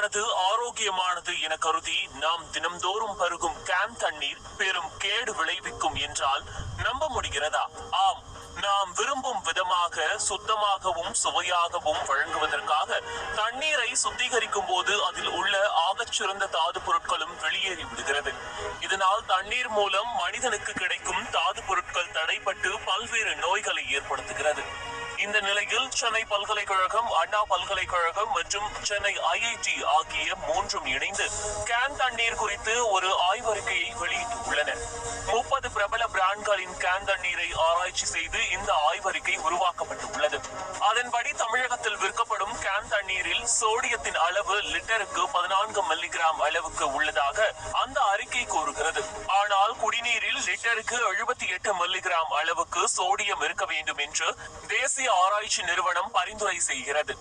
தூய்மையானது ஆரோக்கியமானது என கருதி நாம் தினம்தோறும் பருகும் கேன் தண்ணீர் பெரும் கேடு விளைவிக்கும் என்றால் நம்ப முடிகிறதா? ஆம், நாம் விரும்பும் விதமாக சுத்தமாகவும் சுவையாகவும் வழங்குவதற்காக தண்ணீரை சுத்திகரிக்கும் போது அதில் உள்ள ஆகச்சிறந்த தாது பொருட்களும் வெளியேறி விடுகிறது. இதனால் தண்ணீர் மூலம் மனிதனுக்கு கிடைக்கும் தாது பொருட்கள் தடைப்பட்டு பல்வேறு நோய்களை ஏற்படுத்துகிறது. இந்த நிலையில் சென்னை பல்கலைக்கழகம், அண்ணா பல்கலைக்கழகம் மற்றும் சென்னை IIT ஆகிய மூன்றும் இணைந்து கேன் தண்ணீர் குறித்து ஒரு ஆய்வறிக்கையை வெளியிட்டுள்ளன. 30 பிரபல பிராண்ட்களின் கேன் தண்ணீரை ஆராய்ச்சி செய்து இந்த ஆய்வறிக்கை உருவாக்கப்பட்டுள்ளது. அதன்படி தமிழகத்தில் விற்கப்படும் கேன் தண்ணீரில் சோடியத்தின் அளவு லிட்டருக்கு 14 மில்லிகிராம் அளவுக்கு உள்ளதாக அந்த அறிக்கை கூறுகிறது. ஆனால் குடிநீரில் லிட்டருக்கு 78 மில்லிகிராம் அளவுக்கு சோடியம் இருக்க வேண்டும் என்று தேசிய ஆராய்ச்சி நிறுவனம் பரிந்துரை செய்கிறது.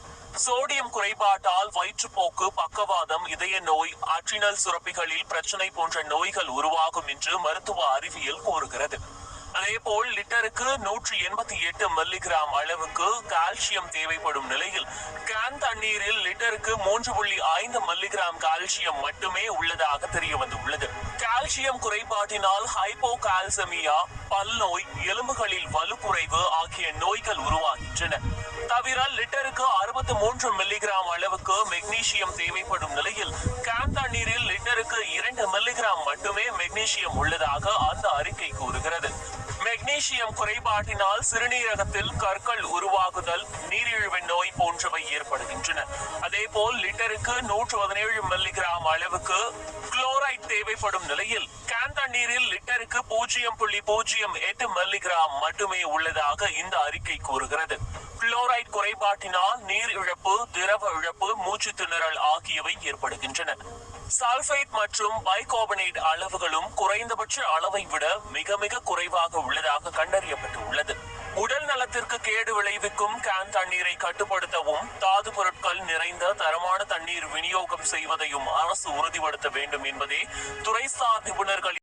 சோடியம் குறைபாட்டால் வயிற்றுப்போக்கு, பக்கவாதம், இதய நோய், அட்ரினல் சுரப்பிகளில் பிரச்சனை போன்ற நோய்கள் உருவாகும் என்று மருத்துவ அறிவியல் கூறுகிறது. அதேபோல் லிட்டருக்கு 188 மில்லிகிராம் அளவுக்கு கால்சியம் தேவைப்படும் நிலையில் கேன் தண்ணீரில் லிட்டருக்கு 3.5 மில்லிகிராம் கால்சியம் மட்டுமே உள்ளதாக தெரிய வந்துள்ளது. கால்சியம் குறைபாட்டினால் ஹைப்போகால்செமியா, பல்நோய், எலும்புகளில் வலுக்குறைவு ஆகிய நோய்கள் உருவாகின்றன. தவிர லிட்டருக்கு 63 மில்லிகிராம் அளவுக்கு மெக்னீசியம் தேவைப்படும் நிலையில் கேன் தண்ணீரில் லிட்டருக்கு 2 மில்லிகிராம் மட்டுமே மெக்னீசியம் உள்ளதாக அந்த அறிக்கை கூறுகிறது. மெக்னீசியம் குறைபாட்டினால் சிறுநீரகத்தில் கற்கள் உருவாகுதல், நீரிழிவு நோய் போன்றவை ஏற்படுகின்றன. அதேபோல் லிட்டருக்கு 117 மில்லிகிராம் அளவுக்கு குளோரைட் தேவைப்படும் நிலையில் கேன் தண்ணீரில் லிட்டருக்கு 0.08 மில்லிகிராம் மட்டுமே உள்ளதாக இந்த அறிக்கை கூறுகிறது. குளோரைட் குறைபாட்டினால் நீர் இழப்பு, திரவ இழப்பு, மூச்சு திணறல் ஆகியவை ஏற்படுகின்றன. சல்பேட் மற்றும் பைகார்பனேட் அளவுகளும் குறைந்தபட்ச அளவை விட மிக மிக குறைவாக உள்ளதாக கண்டறியப்பட்டுள்ளது. உடல் நலத்திற்கு கேடு விளைவிக்கும் கேன் தண்ணீரை கட்டுப்படுத்தவும் தாது பொருட்கள் நிறைந்த தரமான தண்ணீர் விநியோகம் செய்வதையும் அரசு உறுதிப்படுத்த வேண்டும் என்பதே துறைசார் நிபுணர்கள்